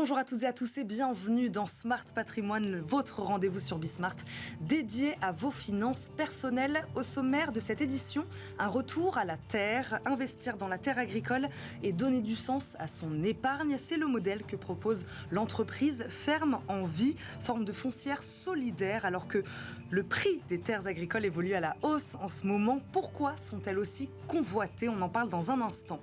Bonjour à toutes et à tous et bienvenue dans Smart Patrimoine, votre rendez-vous sur Bismart dédié à vos finances personnelles. Au sommaire de cette édition, un retour à la terre, investir dans la terre agricole et donner du sens à son épargne. C'est le modèle que propose l'entreprise Ferme en Vie, forme de foncière solidaire alors que le prix des terres agricoles évolue à la hausse en ce moment. Pourquoi sont-elles aussi convoitées? On en parle dans un instant.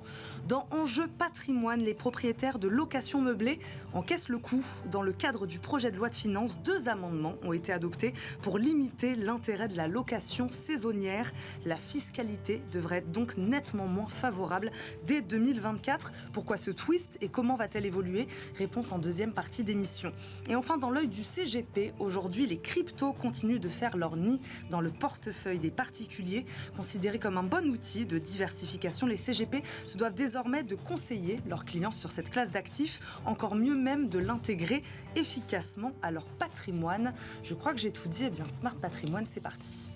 Dans Enjeu Patrimoine, les propriétaires de location meublée encaissent le coup. Dans le cadre du projet de loi de finances, 2 amendements ont été adoptés pour limiter l'intérêt de la location saisonnière. La fiscalité devrait être donc nettement moins favorable dès 2024. Pourquoi ce twist et comment va-t-elle évoluer? Réponse en deuxième partie d'émission. Et enfin, dans l'œil du CGP, aujourd'hui, les cryptos continuent de faire leur nid dans le portefeuille des particuliers. Considérés comme un bon outil de diversification, les CGP se doivent désormais de conseiller leurs clients sur cette classe d'actifs, encore mieux même de l'intégrer efficacement à leur patrimoine. Je crois que j'ai tout dit. Eh bien, Smart Patrimoine, c'est parti.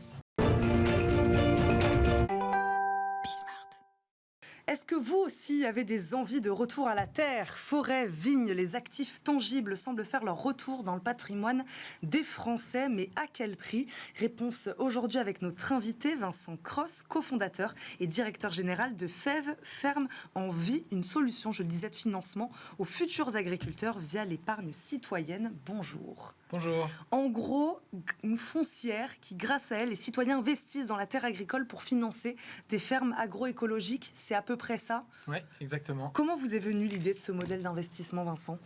Est-ce que vous aussi avez des envies de retour à la terre? Forêt, vignes, les actifs tangibles semblent faire leur retour dans le patrimoine des Français, mais à quel prix? Réponse aujourd'hui avec notre invité Vincent Cross, cofondateur et directeur général de FEV, Ferme en Vie, une solution, je le disais, de financement aux futurs agriculteurs via l'épargne citoyenne. Bonjour. Bonjour. En gros, une foncière qui, grâce à elle, les citoyens investissent dans la terre agricole pour financer des fermes agroécologiques. C'est à peu près ça? Oui, exactement. Comment vous est venue l'idée de ce modèle d'investissement, Vincent?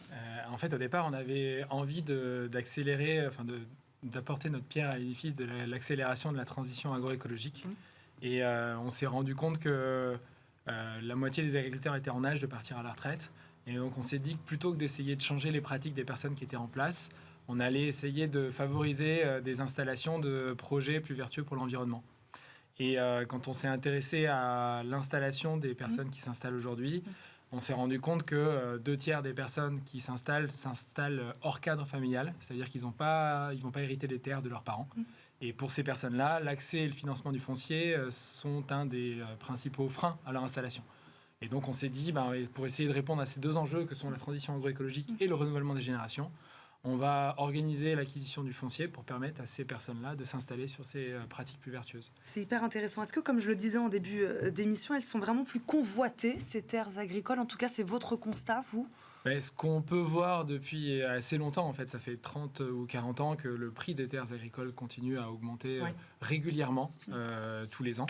En fait, au départ, on avait envie d'accélérer, d'apporter notre pierre à l'édifice de l'accélération de la transition agroécologique. Et on s'est rendu compte que la moitié des agriculteurs étaient en âge de partir à la retraite. Et donc, on s'est dit que plutôt que d'essayer de changer les pratiques des personnes qui étaient en place, on allait essayer de favoriser des installations de projets plus vertueux pour l'environnement. Et quand on s'est intéressé à l'installation des personnes qui s'installent aujourd'hui, on s'est rendu compte que 2/3 des personnes qui s'installent hors cadre familial, c'est-à-dire qu'ils vont pas hériter des terres de leurs parents. Et pour ces personnes-là, l'accès et le financement du foncier sont un des principaux freins à leur installation. Et donc on s'est dit, pour essayer de répondre à ces 2 enjeux que sont la transition agroécologique et le renouvellement des générations, on va organiser l'acquisition du foncier pour permettre à ces personnes-là de s'installer sur ces pratiques plus vertueuses. C'est hyper intéressant. Est-ce que, comme je le disais en début d'émission, elles sont vraiment plus convoitées, ces terres agricoles? En tout cas, c'est votre constat, vous? Ce qu'on peut voir depuis assez longtemps, en fait, ça fait 30 ou 40 ans que le prix des terres agricoles continue à augmenter régulièrement, tous les ans.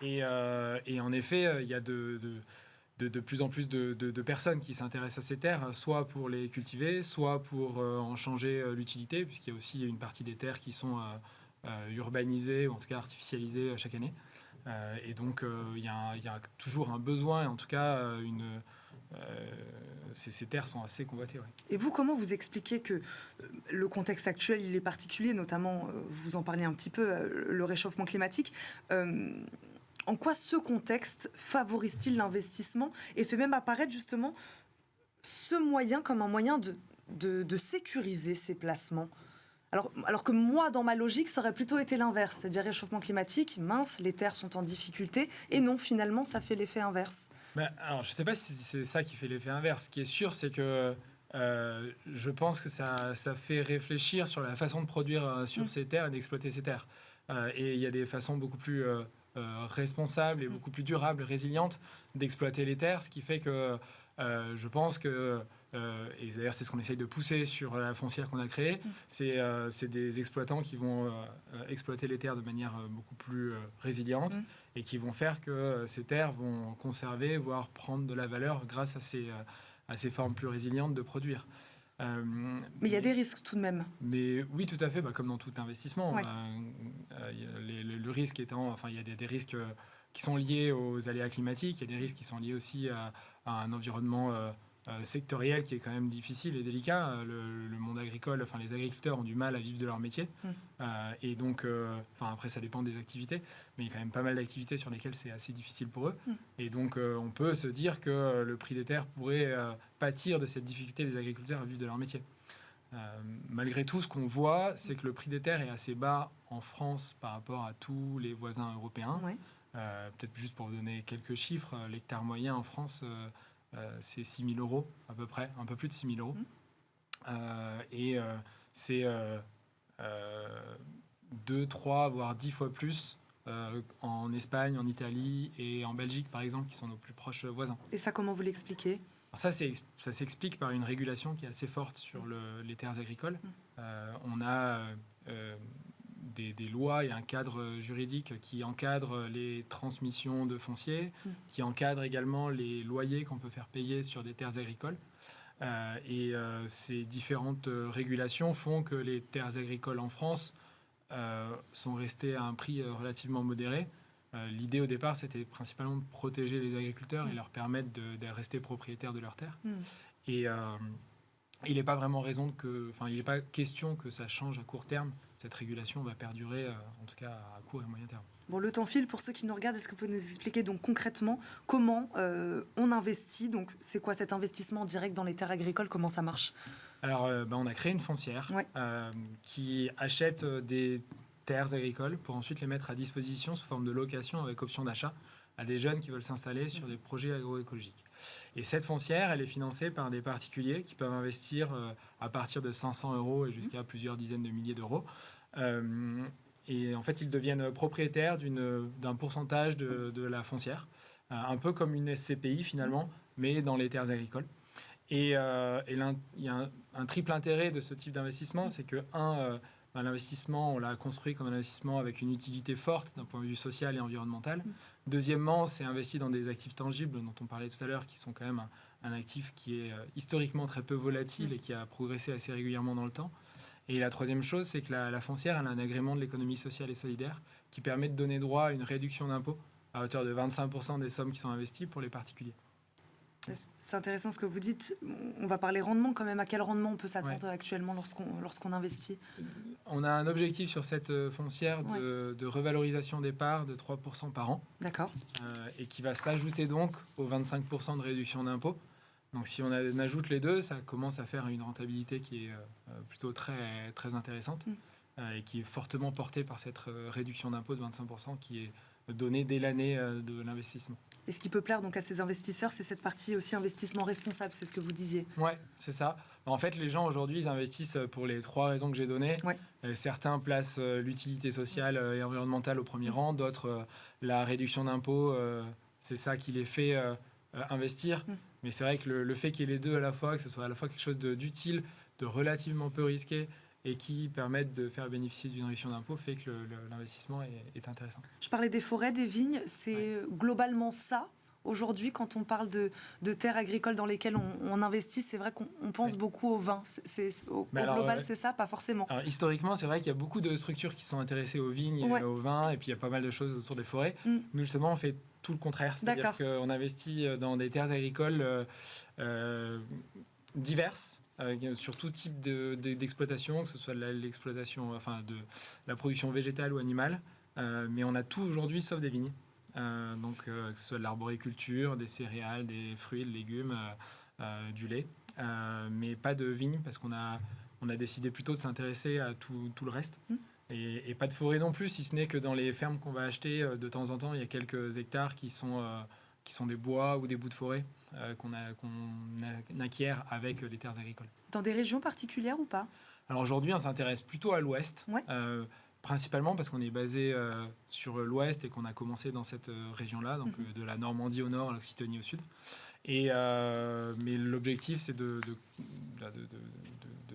Et en effet, il y a de plus en plus de personnes qui s'intéressent à ces terres, soit pour les cultiver, soit pour en changer l'utilité, puisqu'il y a aussi une partie des terres qui sont urbanisées, ou en tout cas artificialisées chaque année. Et donc, il y a toujours un besoin, et en tout cas, ces terres sont assez convoitées. Ouais. Et vous, comment vous expliquez que le contexte actuel, il est particulier, notamment, vous en parliez un petit peu, le réchauffement climatique. En quoi ce contexte favorise-t-il l'investissement et fait même apparaître justement ce moyen comme un moyen de sécuriser ces placements? Alors que moi, dans ma logique, ça aurait plutôt été l'inverse, c'est-à-dire réchauffement climatique, mince, les terres sont en difficulté, et non, finalement, ça fait l'effet inverse. Alors, je ne sais pas si c'est ça qui fait l'effet inverse. Ce qui est sûr, c'est que je pense que ça fait réfléchir sur la façon de produire sur ces terres et d'exploiter ces terres. Et il y a des façons beaucoup plus responsables et beaucoup plus durables, résilientes d'exploiter les terres, ce qui fait que je pense que, et d'ailleurs c'est ce qu'on essaye de pousser sur la foncière qu'on a créée, c'est des exploitants qui vont exploiter les terres de manière beaucoup plus résiliente et qui vont faire que ces terres vont conserver, voire prendre de la valeur grâce à ces formes plus résilientes de produire. Mais il y a des risques tout de même. Mais oui, tout à fait, comme dans tout investissement. Le risque étant, il y a des risques qui sont liés aux aléas climatiques, il y a des risques qui sont liés aussi à un environnement sectoriel qui est quand même difficile et délicat. Le monde agricole, les agriculteurs ont du mal à vivre de leur métier. Et donc, après, ça dépend des activités, mais il y a quand même pas mal d'activités sur lesquelles c'est assez difficile pour eux. Et donc, on peut se dire que le prix des terres pourrait pâtir de cette difficulté des agriculteurs à vivre de leur métier. Malgré tout, ce qu'on voit, c'est que le prix des terres est assez bas en France par rapport à tous les voisins européens. Peut-être juste pour vous donner quelques chiffres, l'hectare moyen en France c'est 6 000 € à peu près, un peu plus de 6 000 €. C'est 2, 3, voire 10 fois plus en Espagne, en Italie et en Belgique, par exemple, qui sont nos plus proches voisins. Et ça, comment vous l'expliquez ? Alors ça s'explique par une régulation qui est assez forte sur les terres agricoles. On a des lois et un cadre juridique qui encadre les transmissions de foncier, qui encadre également les loyers qu'on peut faire payer sur des terres agricoles. Ces différentes régulations font que les terres agricoles en France sont restées à un prix relativement modéré. L'idée au départ, c'était principalement de protéger les agriculteurs et leur permettre de rester propriétaires de leurs terres. Et il n'est pas vraiment il n'est pas question que ça change à court terme. Cette régulation va perdurer, en tout cas à court et moyen terme. Bon, le temps file. Pour ceux qui nous regardent, est-ce que vous pouvez nous expliquer donc concrètement comment on investit ? Donc, c'est quoi cet investissement direct dans les terres agricoles ? Comment ça marche ? Alors, on a créé une foncière qui achète des terres agricoles pour ensuite les mettre à disposition sous forme de location avec option d'achat à des jeunes qui veulent s'installer sur des projets agroécologiques. Et cette foncière, elle est financée par des particuliers qui peuvent investir à partir de 500 € et jusqu'à plusieurs dizaines de milliers d'euros. Et en fait, ils deviennent propriétaires d'un pourcentage de la foncière, un peu comme une SCPI finalement, mais dans les terres agricoles. Et il y a un triple intérêt de ce type d'investissement, c'est que, l'investissement, on l'a construit comme un investissement avec une utilité forte d'un point de vue social et environnemental. Deuxièmement, c'est investi dans des actifs tangibles dont on parlait tout à l'heure, qui sont quand même un actif qui est historiquement très peu volatile et qui a progressé assez régulièrement dans le temps. Et la troisième chose, c'est que la foncière, elle a un agrément de l'économie sociale et solidaire qui permet de donner droit à une réduction d'impôt à hauteur de 25% des sommes qui sont investies pour les particuliers. C'est intéressant ce que vous dites. On va parler rendement quand même. À quel rendement on peut s'attendre actuellement lorsqu'on investit ? On a un objectif sur cette foncière de revalorisation des parts de 3% par an. D'accord. Et qui va s'ajouter donc aux 25% de réduction d'impôt. Donc si on ajoute les deux, ça commence à faire une rentabilité qui est plutôt très, très intéressante et qui est fortement portée par cette réduction d'impôt de 25% qui est donnée dès l'année de l'investissement. Et ce qui peut plaire donc à ces investisseurs, c'est cette partie aussi investissement responsable, c'est ce que vous disiez. Oui, c'est ça. En fait, les gens aujourd'hui, ils investissent pour les 3 raisons que j'ai données. Certains placent l'utilité sociale et environnementale au premier rang, d'autres la réduction d'impôt, c'est ça qui les fait investir. Mais c'est vrai que le fait qu'il y ait les deux à la fois, que ce soit à la fois quelque chose d'utile, de relativement peu risqué, et qui permettent de faire bénéficier d'une réduction d'impôt, fait que l'investissement est intéressant. Je parlais des forêts, des vignes, c'est globalement ça. Aujourd'hui, quand on parle de terres agricoles dans lesquelles on investit, c'est vrai qu'on pense beaucoup au vin. Au global, c'est ça, pas forcément. Alors, historiquement, c'est vrai qu'il y a beaucoup de structures qui sont intéressées aux vignes et au vin, et puis il y a pas mal de choses autour des forêts. Nous, justement, on fait tout le contraire. C'est-à-dire qu'on investit dans des terres agricoles diverses, sur tout type d'exploitation, que ce soit l'exploitation, de la production végétale ou animale. Mais on a tout aujourd'hui sauf des vignes. Que ce soit de l'arboriculture, des céréales, des fruits, des légumes, du lait. Mais pas de vignes parce qu'on a décidé plutôt de s'intéresser à tout le reste. Et pas de forêt non plus, si ce n'est que dans les fermes qu'on va acheter, de temps en temps, il y a quelques hectares qui sont des bois ou des bouts de forêt qu'on acquiert avec les terres agricoles. Dans des régions particulières ou pas ? Alors aujourd'hui, on s'intéresse plutôt à l'ouest, principalement parce qu'on est basé sur l'ouest et qu'on a commencé dans cette région-là, donc de la Normandie au nord à l'Occitanie au sud. Mais l'objectif, c'est de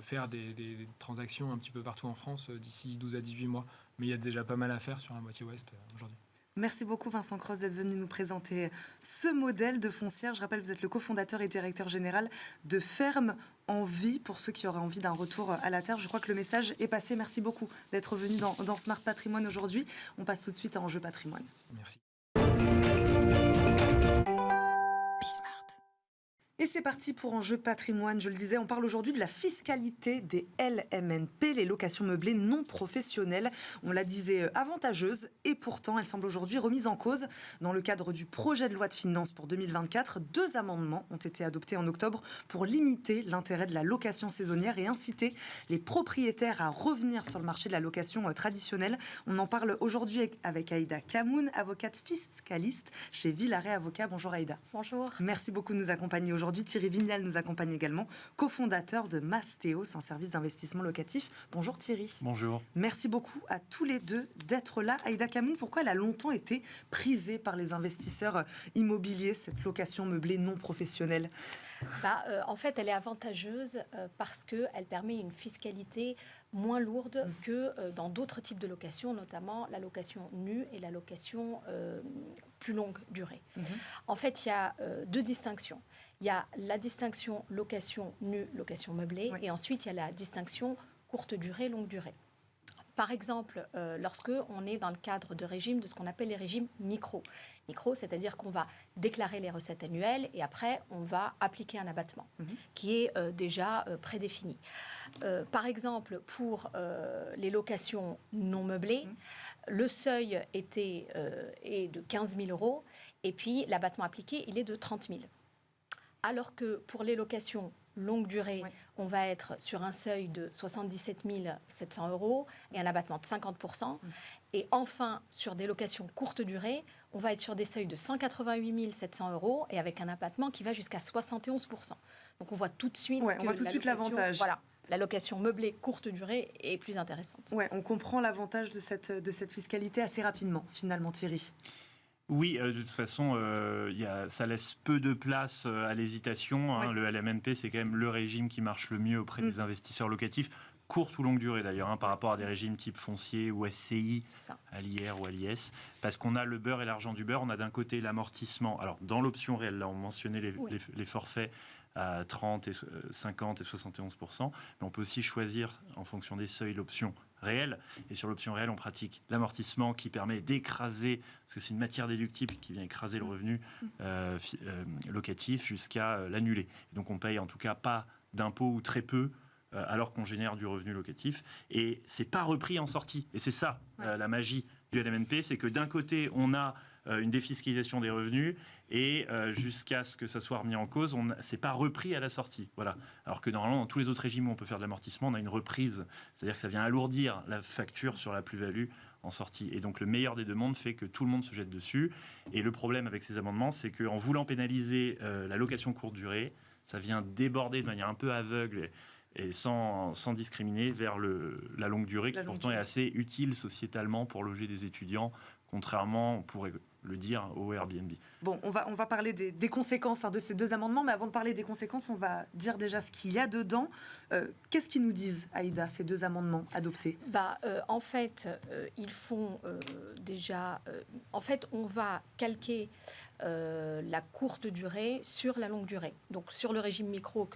faire des transactions un petit peu partout en France d'ici 12 à 18 mois. Mais il y a déjà pas mal à faire sur la moitié ouest aujourd'hui. Merci beaucoup Vincent Cross d'être venu nous présenter ce modèle de foncière. Je rappelle, vous êtes le cofondateur et directeur général de Ferme en Vie, pour ceux qui auraient envie d'un retour à la terre. Je crois que le message est passé. Merci beaucoup d'être venu dans Smart Patrimoine aujourd'hui. On passe tout de suite à Enjeu Patrimoine. Merci. Et c'est parti pour Enjeu Patrimoine. Je le disais, on parle aujourd'hui de la fiscalité des LMNP, les locations meublées non professionnelles. On la disait avantageuse et pourtant elle semble aujourd'hui remise en cause. Dans le cadre du projet de loi de finances pour 2024, 2 amendements ont été adoptés en octobre pour limiter l'intérêt de la location saisonnière et inciter les propriétaires à revenir sur le marché de la location traditionnelle. On en parle aujourd'hui avec Aïda Kamoun, avocate fiscaliste chez Villaret Avocats. Bonjour Aïda. Bonjour. Merci beaucoup de nous accompagner aujourd'hui. Thierry Vignal nous accompagne également, cofondateur de Mastéos, un service d'investissement locatif. Bonjour Thierry. Bonjour. Merci beaucoup à tous les deux d'être là. Aïda Kamoun, pourquoi elle a longtemps été prisée par les investisseurs immobiliers, cette location meublée non professionnelle ? En fait, elle est avantageuse parce qu'elle permet une fiscalité moins lourde que dans d'autres types de locations, notamment la location nue et la location plus longue durée. En fait, il y a 2 distinctions. Il y a la distinction location nue, location meublée, et ensuite il y a la distinction courte durée, longue durée. Par exemple, lorsque on est dans le cadre de régimes de ce qu'on appelle les régimes micro. Micro, c'est-à-dire qu'on va déclarer les recettes annuelles et après on va appliquer un abattement qui est déjà prédéfini. Par exemple, pour les locations non meublées, le seuil est de 15 000 € et puis l'abattement appliqué, il est de 30 000. Alors que pour les locations longue durée, on va être sur un seuil de 77 700 € et un abattement de 50%. Et enfin, sur des locations courte durée, on va être sur des seuils de 188 700 € et avec un abattement qui va jusqu'à 71%. Donc on voit tout de suite l'avantage. Voilà, la location meublée courte durée est plus intéressante. Ouais, on comprend l'avantage de cette fiscalité assez rapidement, finalement, Thierry. Oui, de toute façon, ça laisse peu de place à l'hésitation. Le LMNP, c'est quand même le régime qui marche le mieux auprès des investisseurs locatifs, courte ou longue durée d'ailleurs, par rapport à des régimes type foncier ou SCI, à l'IR ou à l'IS, parce qu'on a le beurre et l'argent du beurre. On a d'un côté l'amortissement. Alors, dans l'option réelle, là, on mentionnait les forfaits à 30, et 50 et 71%, mais on peut aussi choisir, en fonction des seuils, l'option réelle. Et sur l'option réelle, on pratique l'amortissement qui permet d'écraser, parce que c'est une matière déductible qui vient écraser le revenu locatif jusqu'à l'annuler. Donc on paye en tout cas pas d'impôts ou très peu, alors qu'on génère du revenu locatif. Et c'est pas repris en sortie. Et c'est ça la magie du LMNP, c'est que d'un côté, on a une défiscalisation des revenus et jusqu'à ce que ça soit remis en cause, c'est pas repris à la sortie. Voilà. Alors que normalement, dans tous les autres régimes où on peut faire de l'amortissement, on a une reprise. C'est-à-dire que ça vient alourdir la facture sur la plus-value en sortie. Et donc le meilleur des deux mondes fait que tout le monde se jette dessus. Et le problème avec ces amendements, c'est qu'en voulant pénaliser la location courte durée, ça vient déborder de manière un peu aveugle et sans discriminer vers la longue durée, qui pourtant est assez utile sociétalement pour loger des étudiants, contrairement, on pourrait le dire, au Airbnb. Bon, on va parler des conséquences de ces 2 amendements, mais avant de parler des conséquences, on va dire déjà ce qu'il y a dedans. Qu'est-ce qu'ils nous disent, Aïda, ces 2 amendements adoptés ? En fait, ils font déjà... en fait, on va calquer la courte durée sur la longue durée. Donc, sur le régime micro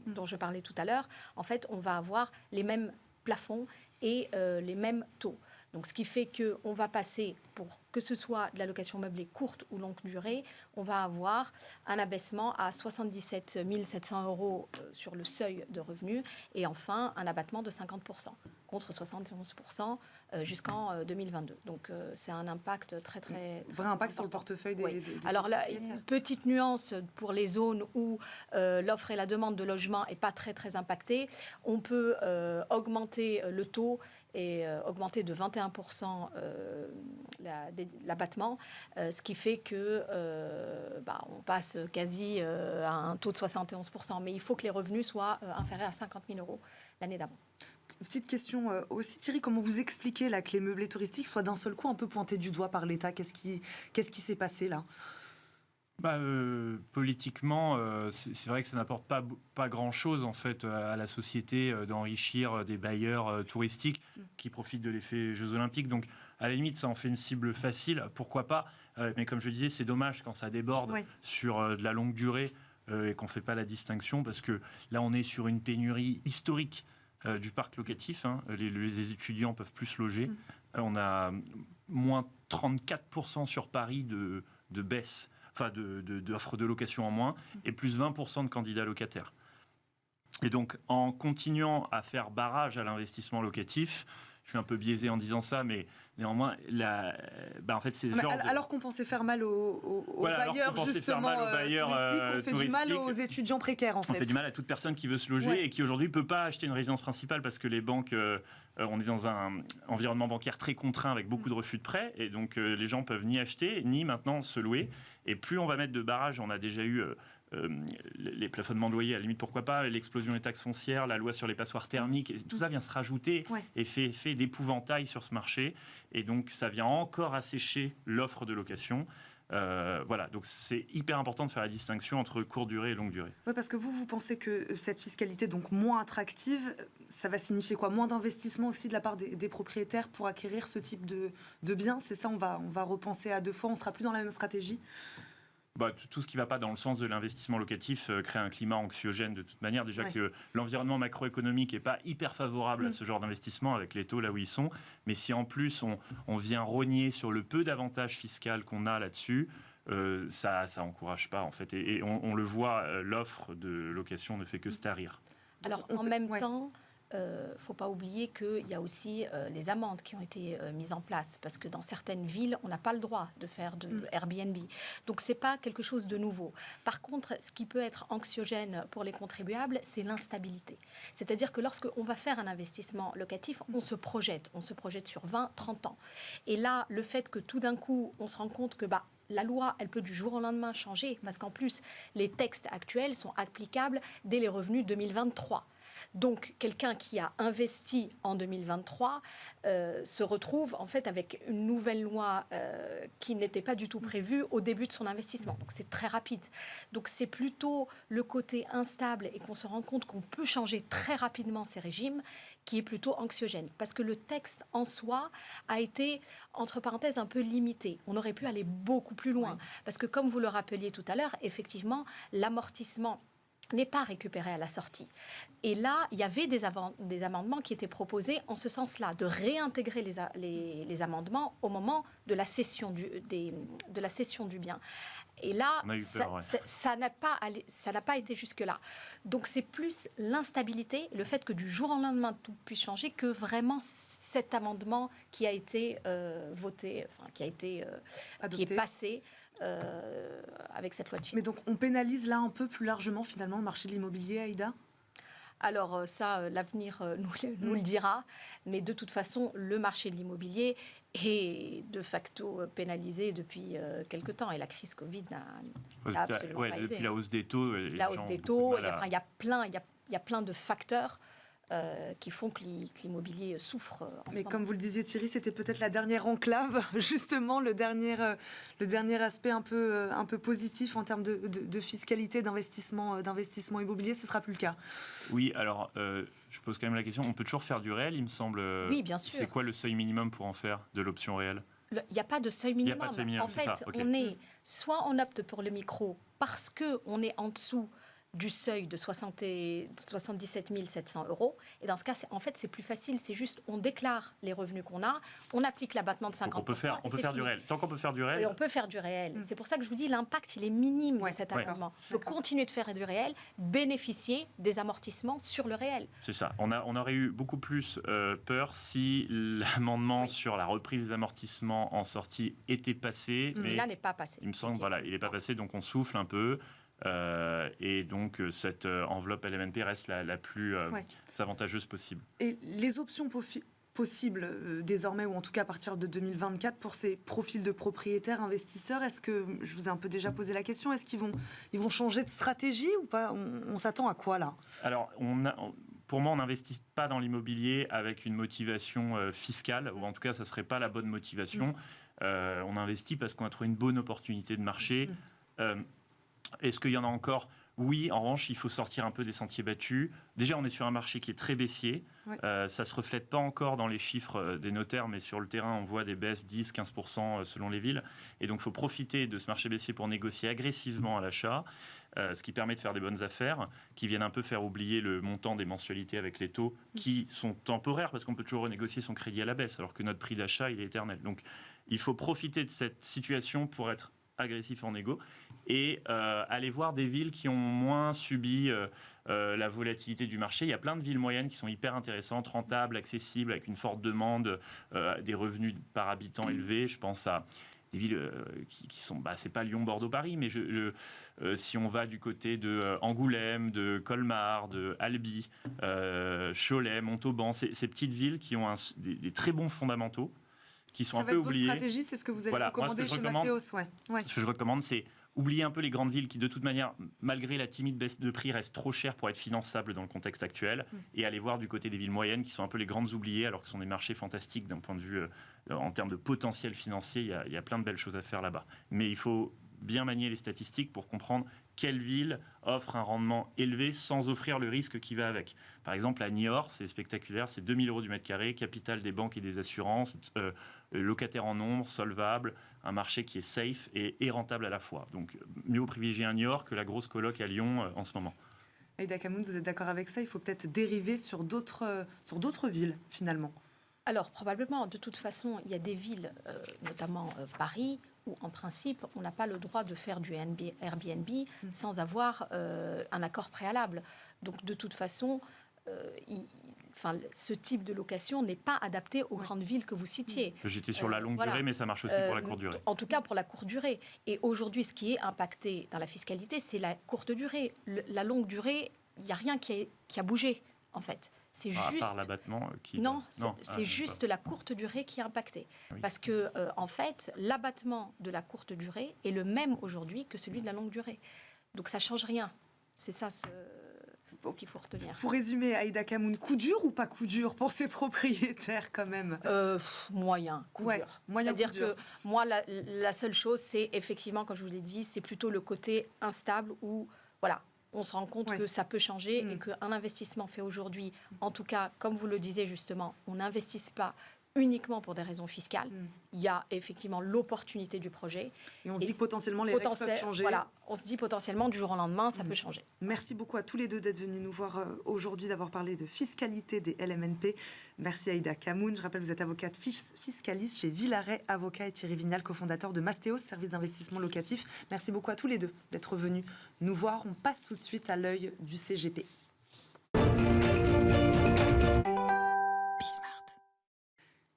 dont je parlais tout à l'heure, en fait, on va avoir les mêmes plafonds et les mêmes taux. Donc, ce qui fait qu'on va passer, pour que ce soit de la location meublée courte ou longue durée, on va avoir un abaissement à 77 700 € sur le seuil de revenu et enfin un abattement de 50% contre 71% jusqu'en 2022. Donc, c'est un impact très vrai impact important sur le portefeuille des Alors là, une petite nuance pour les zones où l'offre et la demande de logement n'est pas très impactée. On peut augmenter le taux et augmenter de 21% l'abattement, ce qui fait que on passe quasi à un taux de 71%. Mais il faut que les revenus soient inférieurs à 50 000 € l'année d'avant. Petite question aussi, Thierry, comment vous expliquez là, que les meublés touristiques soient d'un seul coup un peu pointés du doigt par l'État ? Qu'est-ce qui s'est passé là ? Politiquement, c'est vrai que ça n'apporte pas grand-chose en fait à la société d'enrichir des bailleurs touristiques qui profitent de l'effet Jeux Olympiques. Donc, à la limite, ça en fait une cible facile. Pourquoi pas ? Mais comme je le disais, c'est dommage quand ça déborde sur de la longue durée et qu'on ne fait pas la distinction, parce que là, on est sur une pénurie historique du parc locatif. Les étudiants peuvent plus se loger. On a moins 34% sur Paris de baisse. d'offres de location en moins, et plus 20% de candidats locataires. Et donc, en continuant à faire barrage à l'investissement locatif, je suis un peu biaisé en disant ça, mais néanmoins, en fait, c'est alors qu'on pensait faire mal aux bailleurs, justement, touristiques, on fait du mal aux étudiants précaires, en fait. On fait du mal à toute personne qui veut se loger et qui, aujourd'hui, ne peut pas acheter une résidence principale parce que les banques, on est dans un environnement bancaire très contraint avec beaucoup de refus de prêts, et donc les gens peuvent ni acheter, ni maintenant se louer. Et plus on va mettre de barrages, on a déjà eu... les plafonnements de loyer, à la limite, pourquoi pas, l'explosion des taxes foncières, la loi sur les passoires thermiques, et tout ça vient se rajouter et fait d'épouvantail sur ce marché. Et donc, ça vient encore assécher l'offre de location. Voilà, donc c'est hyper important de faire la distinction entre courte durée et longue durée. Oui, parce que vous pensez que cette fiscalité donc moins attractive, ça va signifier quoi? Moins d'investissement aussi de la part des propriétaires pour acquérir ce type de biens? C'est ça, on va repenser à deux fois, on sera plus dans la même stratégie? Tout ce qui ne va pas dans le sens de l'investissement locatif crée un climat anxiogène de toute manière. Déjà que l'environnement macroéconomique n'est pas hyper favorable à ce genre d'investissement avec les taux là où ils sont. Mais si en plus on vient rogner sur le peu d'avantages fiscaux qu'on a là-dessus, ça n'encourage pas en fait. Et on le voit, l'offre de location ne fait que se tarir. Alors en même temps... faut pas oublier qu'il y a aussi les amendes qui ont été mises en place, parce que dans certaines villes, on n'a pas le droit de faire de Airbnb. Donc, c'est pas quelque chose de nouveau. Par contre, ce qui peut être anxiogène pour les contribuables, c'est l'instabilité. C'est-à-dire que lorsqu'on va faire un investissement locatif, on se projette sur 20, 30 ans. Et là, le fait que tout d'un coup, on se rend compte que la loi, elle peut du jour au lendemain changer, parce qu'en plus, les textes actuels sont applicables dès les revenus 2023. Donc, quelqu'un qui a investi en 2023 se retrouve en fait avec une nouvelle loi qui n'était pas du tout prévue au début de son investissement. Donc, c'est très rapide. Donc, c'est plutôt le côté instable et qu'on se rend compte qu'on peut changer très rapidement ces régimes qui est plutôt anxiogène. Parce que le texte en soi a été, entre parenthèses, un peu limité. On aurait pu aller beaucoup plus loin. Parce que, comme vous le rappeliez tout à l'heure, effectivement, l'amortissement n'est pas récupéré à la sortie. Et là, il y avait des amendements qui étaient proposés en ce sens-là, de réintégrer les amendements au moment de la cession du bien. Et là, ça n'a pas été jusque-là. Donc, c'est plus l'instabilité, le fait que du jour au lendemain, tout puisse changer, que vraiment cet amendement qui a été voté, qui est passé avec cette loi de finances. Mais donc, on pénalise là un peu plus largement, finalement, le marché de l'immobilier, Aïda ? Alors ça, l'avenir nous le dira, mais de toute façon, le marché de l'immobilier est de facto pénalisé depuis quelque temps, et la crise Covid n'a absolument pas aidé. Depuis la hausse des taux. Il y a plein de facteurs qui font que l'immobilier souffre en ce moment. Mais comme vous le disiez, Thierry, c'était peut-être la dernière enclave, justement, le dernier aspect un peu positif en termes de fiscalité, d'investissement immobilier. Ce ne sera plus le cas. Oui, alors, je pose quand même la question. On peut toujours faire du réel, il me semble. Oui, bien sûr. C'est quoi le seuil minimum pour en faire de l'option réelle ? Il n'y a pas de seuil minimum. En fait, soit on opte pour le micro parce qu'on est en dessous du seuil de 77 700 €. Et dans ce cas, c'est plus facile. C'est juste, on déclare les revenus qu'on a, on applique l'abattement de 50%. Donc on peut faire du réel. Tant qu'on peut faire du réel. Et on peut faire du réel. C'est pour ça que je vous dis, l'impact, il est minime de cet amendement. Il faut continuer de faire du réel, bénéficier des amortissements sur le réel. C'est ça. On aurait eu beaucoup plus peur si l'amendement sur la reprise des amortissements en sortie était passé. Mais là, n'est pas passé. Il me semble, il n'est pas passé, donc on souffle un peu. Et donc cette enveloppe LMNP reste la plus avantageuse possible. Et les options possibles désormais, ou en tout cas à partir de 2024, pour ces profils de propriétaires investisseurs, est-ce que, je vous ai un peu déjà posé la question, est-ce qu'ils vont changer de stratégie ou pas ? On s'attend à quoi là ? Alors, pour moi, on n'investit pas dans l'immobilier avec une motivation fiscale, ou en tout cas, ça ne serait pas la bonne motivation. On investit parce qu'on a trouvé une bonne opportunité de marché. Est-ce qu'il y en a encore ? Oui, en revanche, il faut sortir un peu des sentiers battus. Déjà, on est sur un marché qui est très baissier. Ça ne se reflète pas encore dans les chiffres des notaires, mais sur le terrain, on voit des baisses 10-15% selon les villes. Et donc, il faut profiter de ce marché baissier pour négocier agressivement à l'achat, ce qui permet de faire des bonnes affaires, qui viennent un peu faire oublier le montant des mensualités avec les taux, qui sont temporaires, parce qu'on peut toujours renégocier son crédit à la baisse, alors que notre prix d'achat, il est éternel. Donc, il faut profiter de cette situation pour être agressif en négo, et aller voir des villes qui ont moins subi la volatilité du marché. Il y a plein de villes moyennes qui sont hyper intéressantes, rentables, accessibles, avec une forte demande, des revenus par habitant élevés. Je pense à des villes qui sont, c'est pas Lyon, Bordeaux, Paris, mais si on va du côté de Angoulême, de Colmar, de Albi, Cholet, Montauban, ces petites villes qui ont des très bons fondamentaux, qui sont un peu oubliées. Ça va être vos stratégies, c'est ce que vous allez recommander chez Mastéos. Ce que je recommande, c'est oublier un peu les grandes villes qui, de toute manière, malgré la timide baisse de prix, restent trop chères pour être finançables dans le contexte actuel, et aller voir du côté des villes moyennes qui sont un peu les grandes oubliées, alors que ce sont des marchés fantastiques d'un point de vue, en termes de potentiel financier, il y a plein de belles choses à faire là-bas. Mais il faut bien manier les statistiques pour comprendre quelle ville offre un rendement élevé sans offrir le risque qui va avec. Par exemple, à Niort, c'est spectaculaire, c'est 2 000 € du mètre carré, capital des banques et des assurances, locataires en nombre, solvable, un marché qui est safe et rentable à la fois. Donc, mieux vaut privilégier un Niort que la grosse coloc à Lyon en ce moment. Aïda Kamoun, vous êtes d'accord avec ça? Il faut peut-être dériver sur d'autres villes, finalement. Alors, probablement, de toute façon, il y a des villes, notamment Paris, où, en principe, on n'a pas le droit de faire du Airbnb sans avoir un accord préalable. Donc, de toute façon, ce type de location n'est pas adapté aux grandes villes que vous citiez. J'étais sur la longue durée, mais ça marche aussi pour la courte durée. En tout cas, pour la courte durée. Et aujourd'hui, ce qui est impacté dans la fiscalité, c'est la courte durée. La longue durée, il n'y a rien qui a bougé, en fait. C'est juste... À part l'abattement qui... Non, c'est juste la courte durée qui est impactée. Oui. Parce que, en fait, l'abattement de la courte durée est le même aujourd'hui que celui de la longue durée. Donc, ça ne change rien. C'est ça ce qu'il faut retenir. Pour résumer, Aïda Kamoun, coup dur ou pas coup dur pour ces propriétaires, quand même? Moyen, coup dur. C'est-à-dire que moi, la seule chose, c'est effectivement, comme je vous l'ai dit, c'est plutôt le côté instable où, voilà, on se rend compte que ça peut changer et qu'un investissement fait aujourd'hui, en tout cas, comme vous le disiez justement, on n'investisse pas uniquement pour des raisons fiscales. Il y a effectivement l'opportunité du projet. Et on se dit que potentiellement les règles peuvent changer. Voilà, on se dit potentiellement du jour au lendemain, ça peut changer. Merci beaucoup à tous les deux d'être venus nous voir aujourd'hui, d'avoir parlé de fiscalité des LMNP. Merci Aïda Kamoun. Je rappelle, vous êtes avocate fiscaliste chez Villaret Avocat et Thierry Vignal, cofondateur de Mastéos, service d'investissement locatif. Merci beaucoup à tous les deux d'être venus nous voir. On passe tout de suite à l'œil du CGP.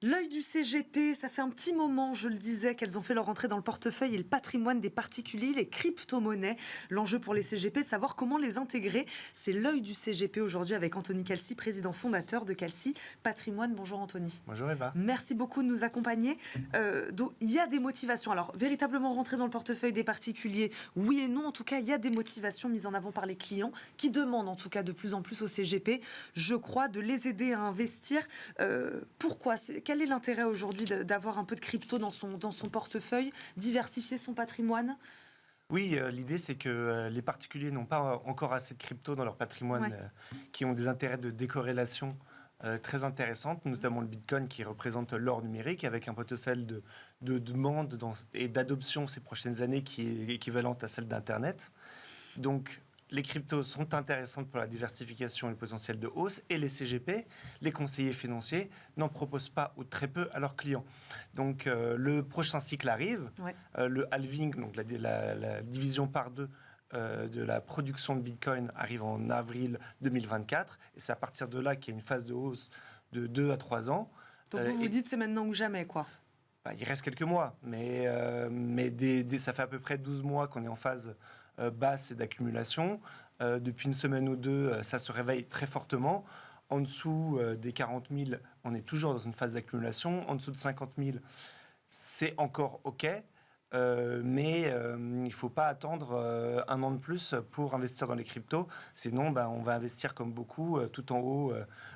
L'œil du CGP, ça fait un petit moment, je le disais, qu'elles ont fait leur entrée dans le portefeuille et le patrimoine des particuliers, les crypto-monnaies. L'enjeu pour les CGP, de savoir comment les intégrer. C'est l'œil du CGP aujourd'hui avec Anthony Calci, président fondateur de Calci Patrimoine. Bonjour Anthony. Bonjour Eva. Merci beaucoup de nous accompagner. Donc, il y a des motivations. Alors, véritablement rentrer dans le portefeuille des particuliers, oui et non. En tout cas, il y a des motivations mises en avant par les clients qui demandent en tout cas de plus en plus au CGP, je crois, de les aider à investir. Pourquoi ? Quel est l'intérêt aujourd'hui d'avoir un peu de crypto dans son portefeuille, diversifier son patrimoine ? Oui, l'idée c'est que les particuliers n'ont pas encore assez de crypto dans leur patrimoine, qui ont des intérêts de décorrélation très intéressantes, notamment le Bitcoin qui représente l'or numérique avec un potentiel de demande et d'adoption ces prochaines années qui est équivalente à celle d'Internet. Donc, les cryptos sont intéressantes pour la diversification et le potentiel de hausse, et les CGP, les conseillers financiers, n'en proposent pas ou très peu à leurs clients. Donc le prochain cycle arrive, le halving, donc la division par deux de la production de Bitcoin arrive en avril 2024, et c'est à partir de là qu'il y a une phase de hausse de 2 à 3 ans. Donc vous dites c'est maintenant ou jamais, quoi. Il reste quelques mois, mais ça fait à peu près 12 mois qu'on est en phase basse et d'accumulation. Depuis une semaine ou deux, ça se réveille très fortement. En dessous des 40 000, on est toujours dans une phase d'accumulation. En dessous de 50 000, c'est encore OK. Mais il ne faut pas attendre un an de plus pour investir dans les cryptos. Sinon, on va investir comme beaucoup tout en haut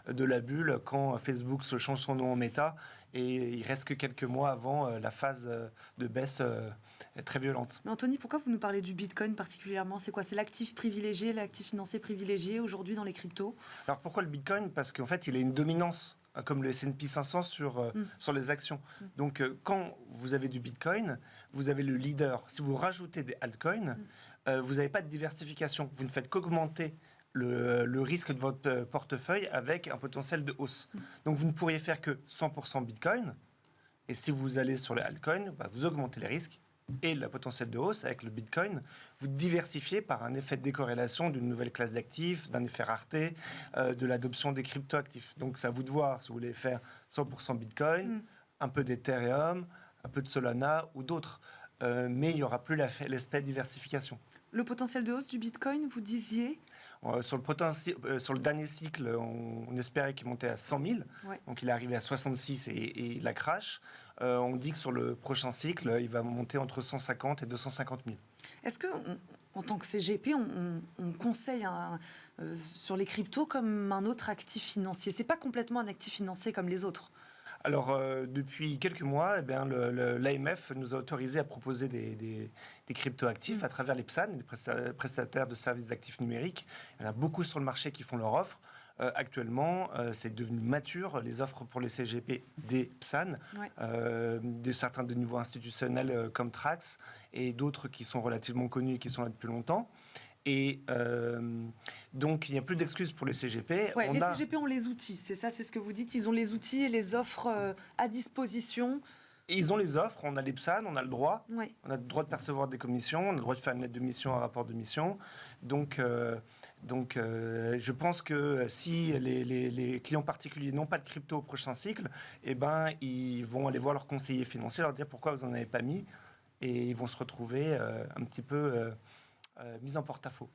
de la bulle quand Facebook se change son nom en Meta. Et il reste que quelques mois avant la phase de baisse très violente. Mais Anthony, pourquoi vous nous parlez du Bitcoin particulièrement ? C'est quoi ? C'est l'actif privilégié, l'actif financier privilégié aujourd'hui dans les cryptos ? Alors pourquoi le Bitcoin ? Parce qu'en fait, il a une dominance, comme le S&P 500 sur les actions. Donc quand vous avez du Bitcoin, vous avez le leader. Si vous rajoutez des altcoins, vous n'avez pas de diversification. Vous ne faites qu'augmenter le risque de votre portefeuille avec un potentiel de hausse. Donc vous ne pourriez faire que 100% Bitcoin. Et si vous allez sur les altcoins, vous augmentez les risques et le potentiel de hausse avec le Bitcoin, vous diversifiez par un effet de décorrélation d'une nouvelle classe d'actifs, d'un effet rareté, de l'adoption des cryptoactifs. Donc, c'est à vous de voir si vous voulez faire 100% Bitcoin, un peu d'Ethereum, un peu de Solana ou d'autres. Mais il n'y aura plus l'aspect diversification. Le potentiel de hausse du Bitcoin, vous disiez sur le dernier cycle, on espérait qu'il montait à 100 000. Ouais. Donc, il est arrivé à 66 et il a crash. On dit que sur le prochain cycle, il va monter entre 150 et 250 000. Est-ce que, en tant que CGP, on conseille sur les cryptos comme un autre actif financier? C'est pas complètement un actif financier comme les autres. Alors, depuis quelques mois, l'AMF nous a autorisé à proposer des crypto-actifs à travers les PSAN, les prestataires de services d'actifs numériques. Il y en a beaucoup sur le marché qui font leur offre. Actuellement, c'est devenu mature, les offres pour les CGP des PSAN, de certains de niveau institutionnel comme Trax et d'autres qui sont relativement connus et qui sont là depuis longtemps. Et donc, il n'y a plus d'excuses pour les CGP. Les CGP ont les outils, c'est ça, c'est ce que vous dites. Ils ont les outils et les offres à disposition. Et ils ont les offres, on a les PSAN, on a le droit. Ouais. On a le droit de percevoir des commissions, on a le droit de faire une lettre de mission, un rapport de mission. Donc, je pense que si les clients particuliers n'ont pas de crypto au prochain cycle, ils vont aller voir leur conseiller financier, leur dire pourquoi vous n'en avez pas mis. Et ils vont se retrouver un petit peu mis en porte-à-faux.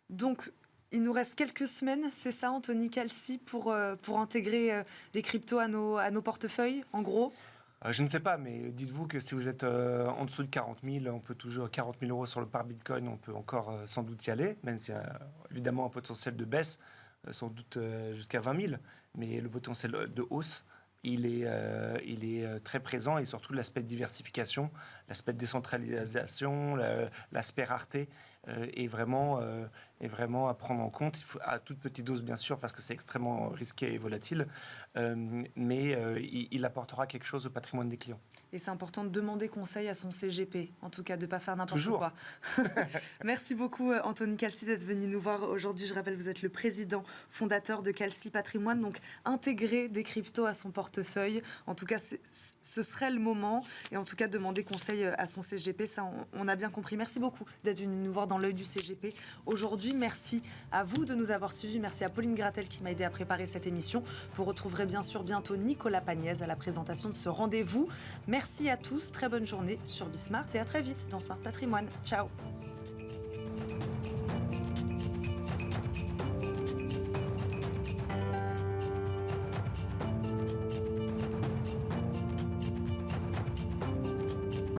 Donc, il nous reste quelques semaines, c'est ça, Anthony Calci, pour intégrer les cryptos à nos portefeuilles, en gros? Je ne sais pas, mais dites-vous que si vous êtes en dessous de 40 000, on peut toujours 40 000 euros sur le par Bitcoin, on peut encore sans doute y aller, même s'il y a évidemment un potentiel de baisse, sans doute jusqu'à 20 000. Mais le potentiel de hausse, il est très présent, et surtout l'aspect de diversification, l'aspect de décentralisation, l'aspect rareté est vraiment à prendre en compte. Il faut, à toute petite dose, bien sûr, parce que c'est extrêmement risqué et volatile, mais il apportera quelque chose au patrimoine des clients. Et c'est important de demander conseil à son CGP, en tout cas de ne pas faire n'importe Toujours. quoi. Merci beaucoup Anthony Calci d'être venu nous voir aujourd'hui. Je rappelle, vous êtes le président fondateur de Calci Patrimoine, donc intégrer des cryptos à son portefeuille. En tout cas, ce serait le moment. Et en tout cas, demander conseil à son CGP, ça on a bien compris. Merci beaucoup d'être venu nous voir dans l'œil du CGP aujourd'hui. Merci à vous de nous avoir suivis. Merci à Pauline Gratel qui m'a aidé à préparer cette émission. Vous retrouverez bien sûr bientôt Nicolas Pagnès à la présentation de ce rendez-vous. Merci à tous, très bonne journée sur Bismart et à très vite dans Smart Patrimoine. Ciao.